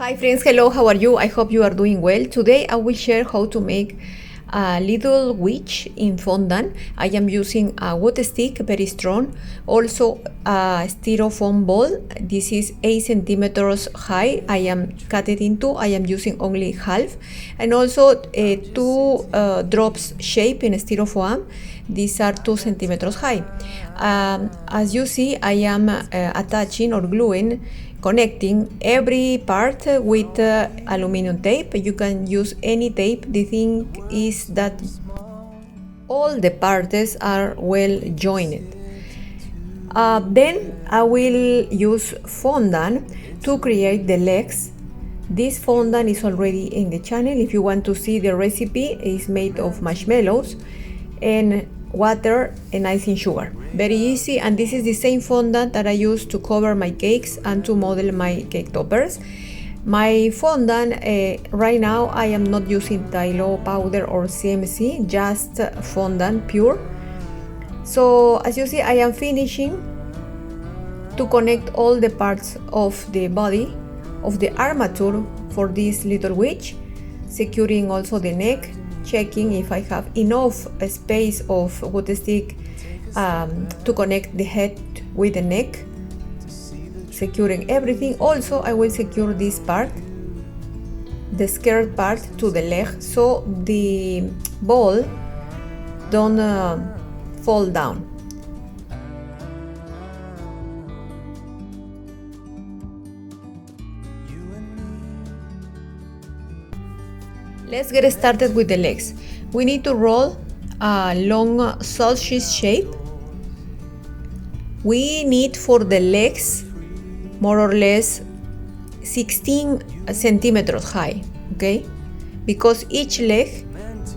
Hi friends, hello, how are you? I hope you are doing well. Today I will share how to make a little witch in fondant. I am using a wood stick, very strong. Also a styrofoam ball. This is 8 centimeters high. I am cut it into. I am using only half. And also two drops shape in styrofoam. These are 2 centimeters high. As you see, I am attaching or gluing, connecting every part with aluminum tape. You can use any tape. The thing is that all the parts are well joined. Then I will use fondant to create the legs. This fondant is already in the channel. If you want to see the recipe, it's made of marshmallows and water and icing sugar. Very easy, and this is the same fondant that I use to cover my cakes and to model my cake toppers. My fondant, right now I am not using Tylo powder or CMC, just fondant pure. So as you see, I am finishing to connect all the parts of the body of the armature for this little witch, securing also the neck, checking if I have enough space of wood stick to connect the head with the neck, securing everything. Also I will secure this part, the skirt part, to the leg, so the ball don't fall down. Let's get started with the legs. We need to roll a long sausage shape. We need for the legs more or less 16 centimeters high, okay? Because each leg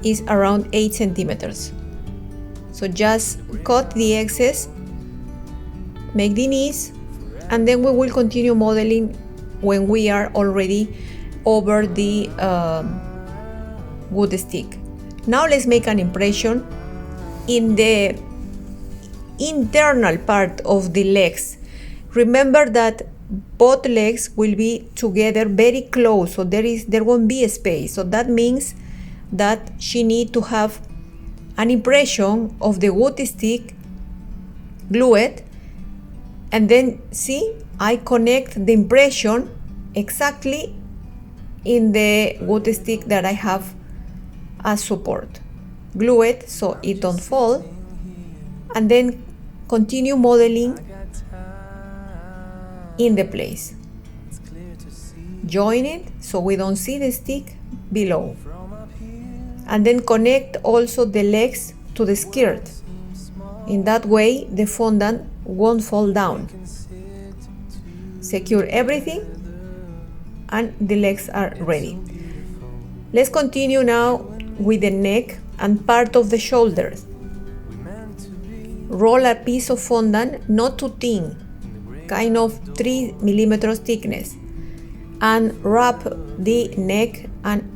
is around 8 centimeters. So just cut the excess, make the knees, and then we will continue modeling when we are already over the wood stick. Now let's make an impression in the internal part of the legs. Remember that both legs will be together very close, so there won't be a space. So that means that she needs to have an impression of the wood stick, glue it, and then see, I connect the impression exactly in the wood stick that I have as support. Glue it so it don't fall, and then continue modeling in the place. Join it so we don't see the stick below, and then connect also the legs to the skirt. In that way the fondant won't fall down. Secure everything and the legs are ready. Let's continue now with the neck and part of the shoulders. Roll a piece of fondant, not too thin, kind of 3 millimeters thickness, and wrap the neck and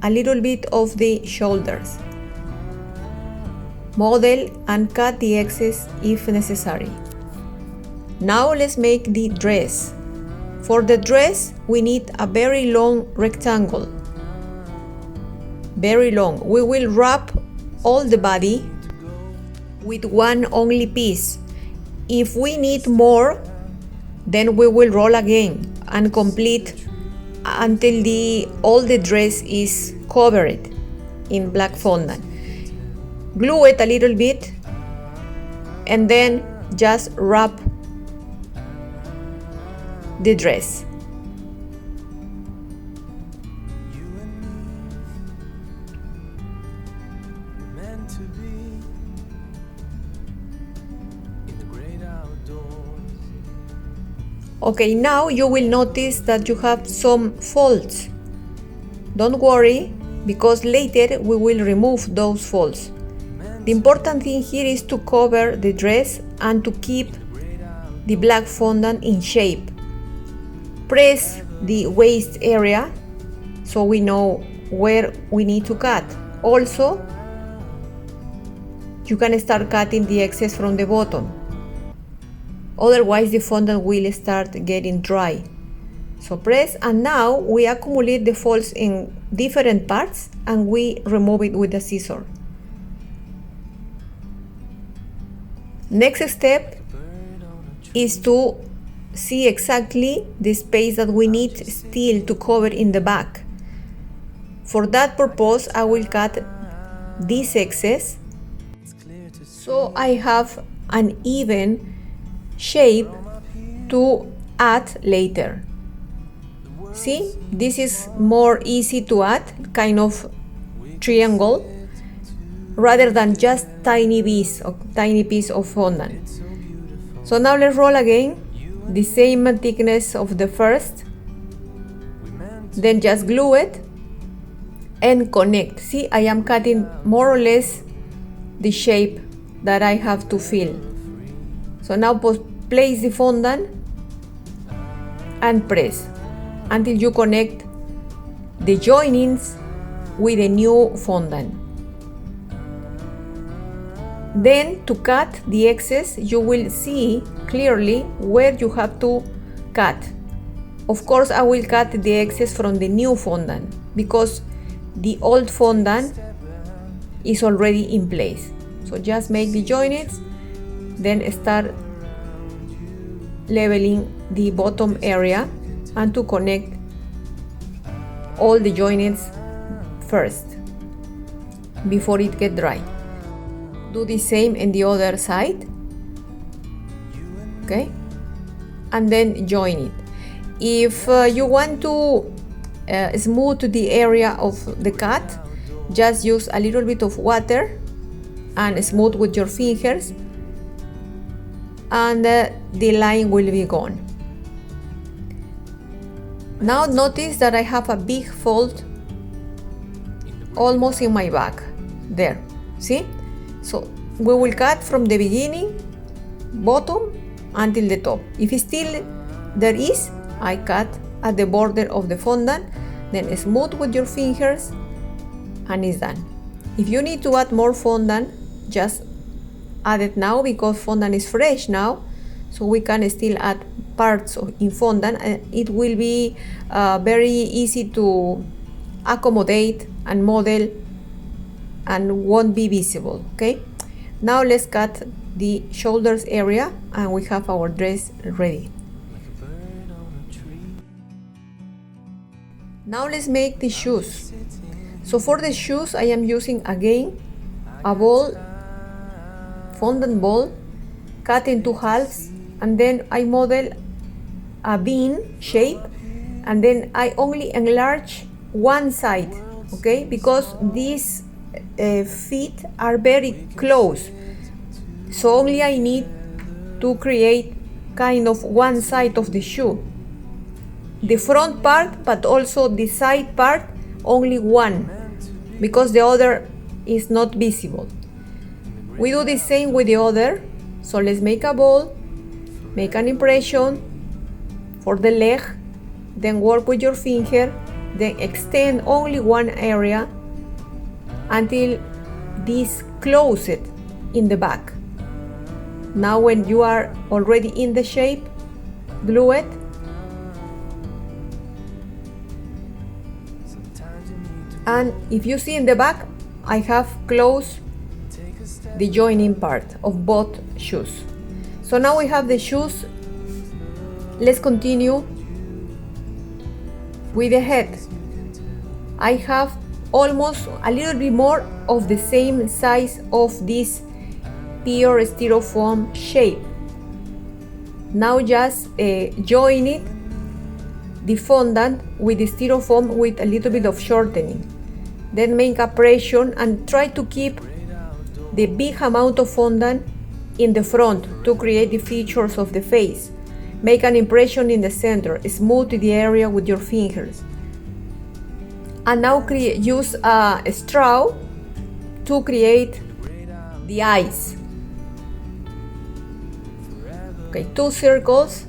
a little bit of the shoulders. Model and cut the excess if necessary. Now let's make the dress. For the dress we need a very long rectangle. Very long. We will wrap all the body with one only piece. If we need more, then we will roll again and complete until all the dress is covered in black fondant. Glue it a little bit and then just wrap the dress. Okay, now you will notice that you have some folds. Don't worry, because later we will remove those folds. The important thing here is to cover the dress and to keep the black fondant in shape. Press the waist area so we know where we need to cut. Also, you can start cutting the excess from the bottom. Otherwise the fondant will start getting dry. So press, and now we accumulate the folds in different parts and we remove it with the scissor. Next step is to see exactly the space that we need still to cover in the back. For that purpose, I will cut this excess so I have an even shape to add later. See, this is more easy to add, kind of triangle, rather than just tiny piece of fondant. So now let's roll again the same thickness of the first, then just glue it and connect. See, I am cutting more or less the shape that I have to fill. So now place the fondant and press until you connect the joinings with a new fondant. Then to cut the excess, you will see clearly where you have to cut. Of course, I will cut the excess from the new fondant because the old fondant is already in place. So just make the joints, then start leveling the bottom area and to connect all the joints first before it gets dry. Do the same in the other side, okay, and then join it. If you want to smooth the area of the cut, just use a little bit of water and smooth with your fingers, and the line will be gone. Now notice that I have a big fold almost in my back there, see? So we will cut from the beginning, bottom, until the top. If still there is, I cut at the border of the fondant, then smooth with your fingers, and it's done. If you need to add more fondant, just add it now because fondant is fresh now, so we can still add parts in fondant, and it will be very easy to accommodate and model and won't be visible. Okay, now let's cut the shoulders area and we have our dress ready. Now let's make the shoes. So for the shoes, I am using again a ball, fondant ball, cut in two halves, and then I model a bean shape, and then I only enlarge one side, okay, because these feet are very close, so only I need to create kind of one side of the shoe, the front part, but also the side part, only one, because the other is not visible. We do the same with the other. So let's make a ball, make an impression for the leg, then work with your finger, then extend only one area until this closes in the back. Now when you are already in the shape, glue it, and if you see in the back, I have closed the joining part of both shoes. So now we have the shoes. Let's continue with the head. I have almost a little bit more of the same size of this pure styrofoam shape. Now just join it, the fondant with the styrofoam with a little bit of shortening. Then make a pressure and try to keep the big amount of fondant in the front to create the features of the face. Make an impression in the center, smooth the area with your fingers. And now use a straw to create the eyes. Okay, 2 circles,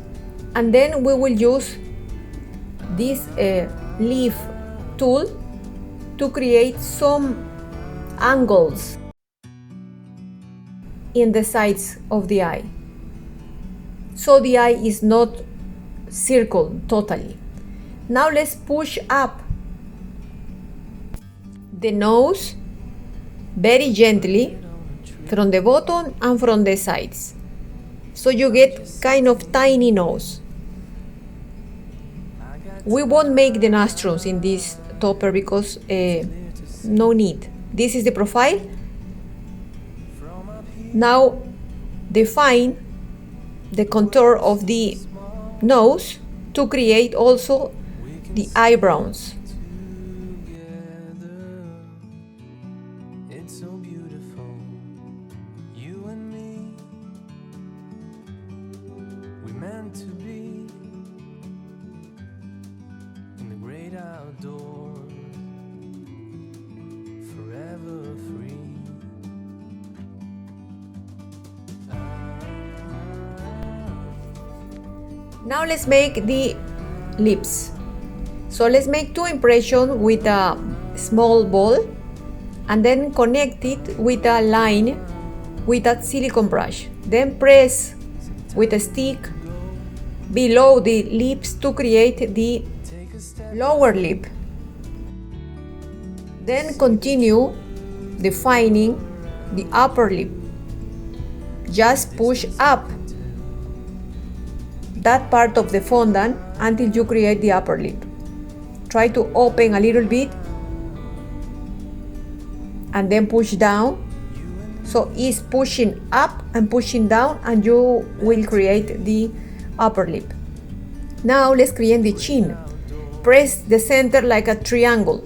and then we will use this leaf tool to create some angles in the sides of the eye, so the eye is not circled totally. Now let's push up the nose very gently from the bottom and from the sides. So you get kind of tiny nose. We won't make the nostrils in this topper because no need. This is the profile. Now define the contour of the nose to create also the eyebrows. It's so beautiful, you and me. We meant to be in the great outdoors, forever free. Now let's make the lips. So let's make two impressions with a small ball and then connect it with a line with a silicone brush. Then press with a stick below the lips to create the lower lip. Then continue defining the upper lip. Just push up that part of the fondant until you create the upper lip. Try to open a little bit and then push down. So it's pushing up and pushing down and you will create the upper lip. Now let's create the chin. Press the center like a triangle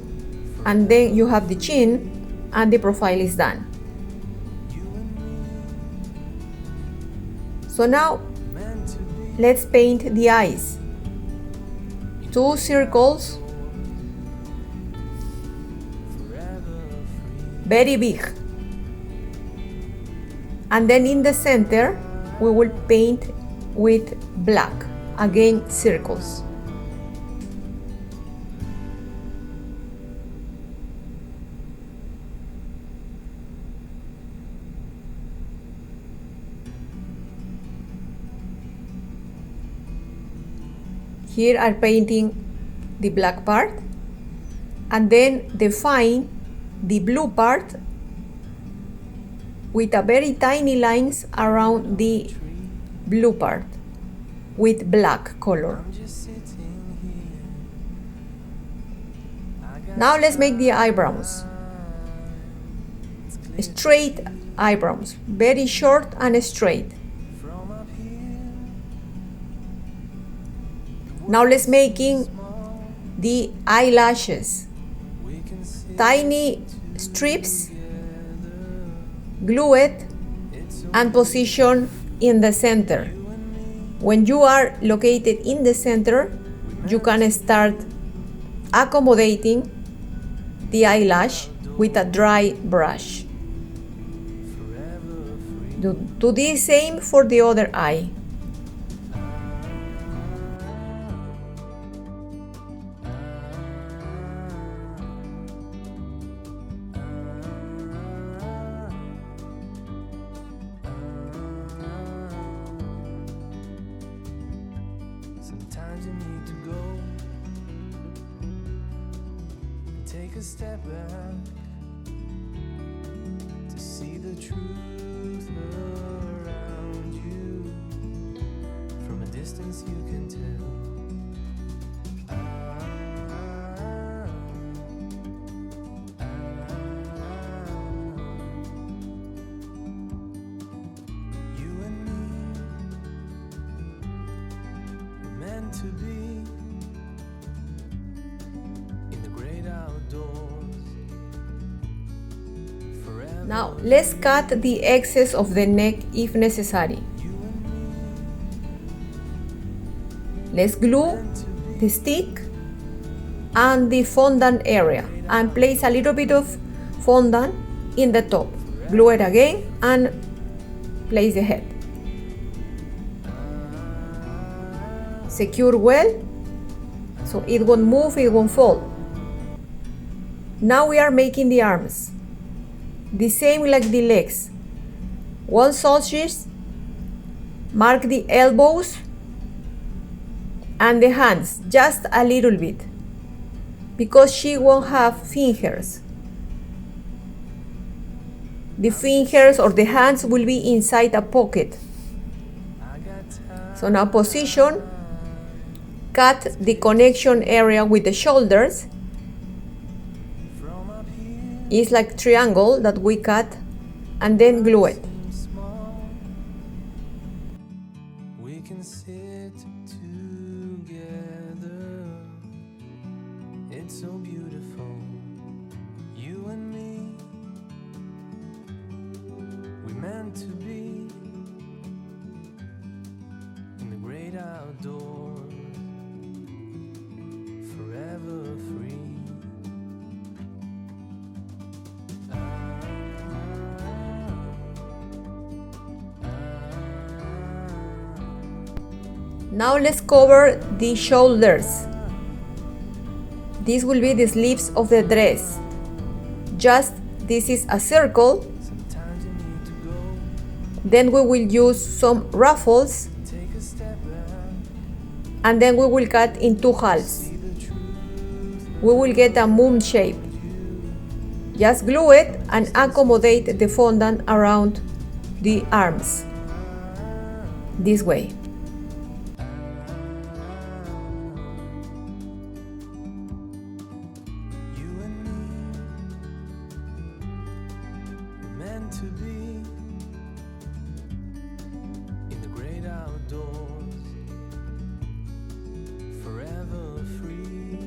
and then you have the chin and the profile is done. So now let's paint the eyes. Two circles, very big. And then in the center, we will paint with black, again circles. Here I'm painting the black part and then define the blue part with a very tiny lines around the blue part with black color. Now let's make the eyebrows. Straight eyebrows, very short and straight. Now let's making the eyelashes. Tiny strips, glue it and position in the center. When you are located in the center, you can start accommodating the eyelash with a dry brush. Do the same for the other eye. Sometimes you need to go and take a step back to see the truth around you. From a distance you can tell. You and me were meant to be in the great outdoors. Forever. Now let's cut the excess of the neck if necessary. Let's glue the stick and the fondant area and place a little bit of fondant in the top. Glue it again and place the head. Secure well so it won't move, it won't fall. Now we are making the arms. The same like the legs. 1 sausage, mark the elbows And the hands, just a little bit, because she won't have fingers. The fingers or the hands will be inside a pocket. So now position, cut the connection area with the shoulders. It's like triangle that we cut, and then glue it. We can sit together. It's so beautiful, you and me. We meant to be in the great outdoors, forever free. Now let's cover the shoulders. This will be the sleeves of the dress. Just this is a circle. Sometimes you need to go, Then we will use some ruffles, take a step back, and then we will cut in two halves. see the truth. We will get a moon shape. Just glue it and accommodate the fondant around the arms. This way. You and me were meant to be in the great outdoors, forever free.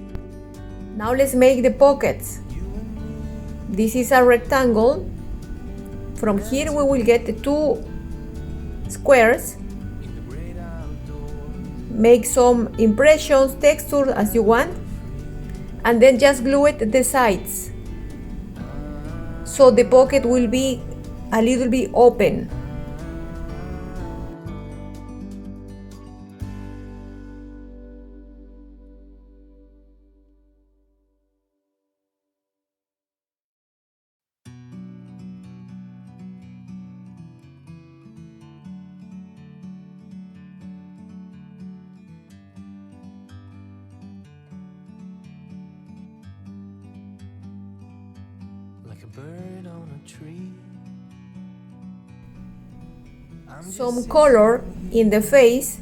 Now let's make the pockets. You and me This is a rectangle. From here we will get the two squares. in the great outdoors, Make some impressions, texture as you want, and then just glue it the sides. So the pocket will be a little bit open. like a bird on a tree. I'm just Some sitting color in the face,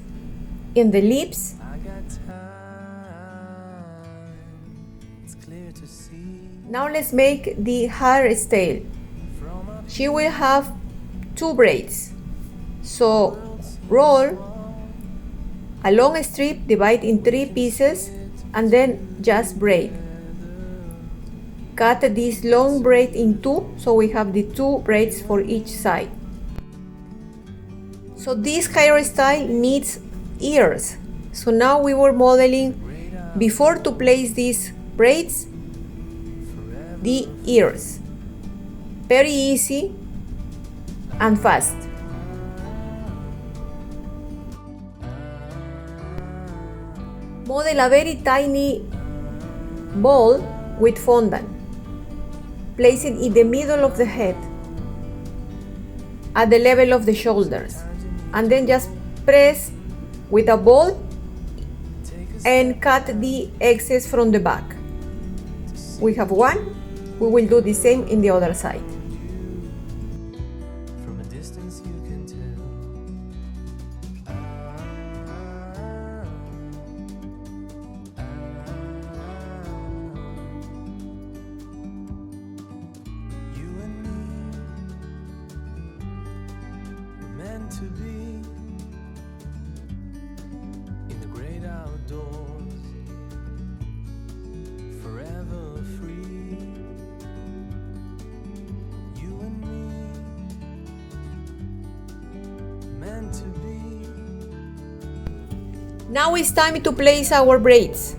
in the lips, I got time. It's clear to see Now let's make the hairstyle. from up She will have two braids. So roll a long strip, divide in three pieces, and then just braid. Cut this long braid in two, so we have the two braids for each side. So this hairstyle needs ears. So now we were modeling before to place these braids, the ears. Very easy and fast. Model a very tiny ball with fondant. Place it in the middle of the head, at the level of the shoulders, and then just press with a ball and cut the excess from the back. We have one. We will do the same in the other side. from a distance you can tell. You and me were meant to be in the great outdoors, forever free. You and me meant to be. Now it's time to place our braids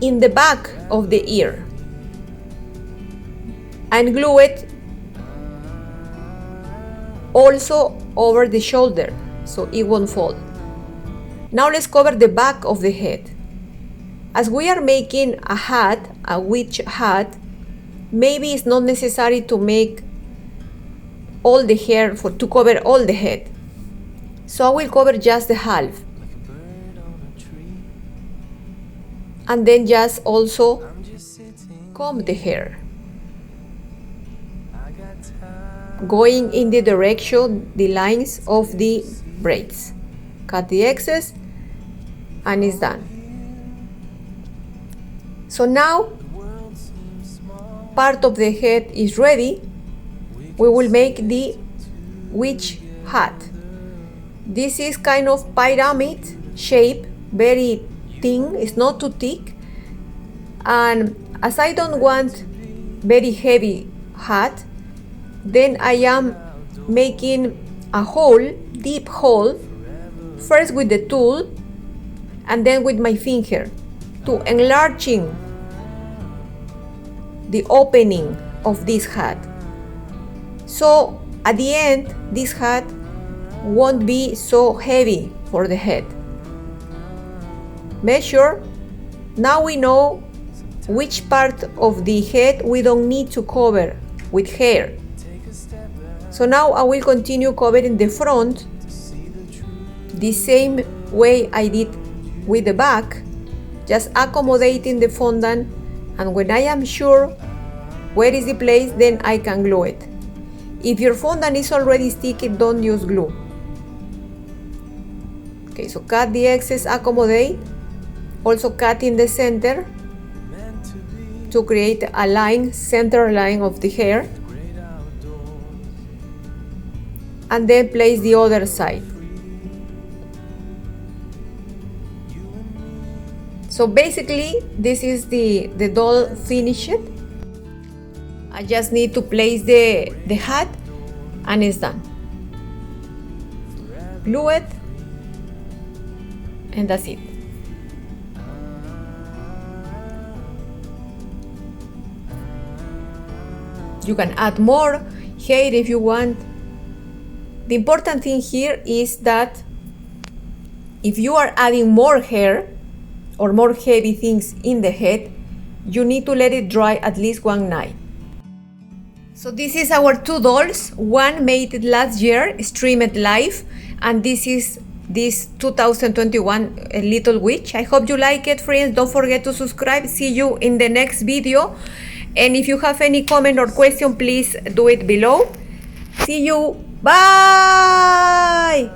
in the back of the ear and glue it also over the shoulder so it won't fall. Now let's cover the back of the head. As we are making a hat, a witch hat, maybe it's not necessary to make all the hair to cover all the head. So I will cover just the half. Like a bird and then just also comb the hair, going in the direction, the lines of the braids. Cut the excess and it's done. So now part of the head is ready. We will make the witch hat. This is kind of pyramid shape, very thin, it's not too thick. And as I don't want very heavy hat, then I am making a hole, deep hole, first with the tool and then with my finger to enlarging the opening of this hat. So at the end, this hat won't be so heavy for the head. Measure. Now we know which part of the head we don't need to cover with hair. So now I will continue covering the front the same way I did with the back, just accommodating the fondant, and when I am sure where is the place, then I can glue it. If your fondant is already sticky, don't use glue. Okay, so cut the excess, accommodate, also cut in the center to create a line, center line of the hair, and then place the other side. So basically this is the doll finished. I just need to place the hat and it's done. Glue it and that's it. You can add more hair if you want. The important thing here is that if you are adding more hair or more heavy things in the head, you need to let it dry at least one night. So this is our two dolls. One made it last year, streamed live, and this is this 2021 Little Witch. I hope you like it, friends. Don't forget to subscribe. See you in the next video. And if you have any comment or question, please do it below. See you. Bye.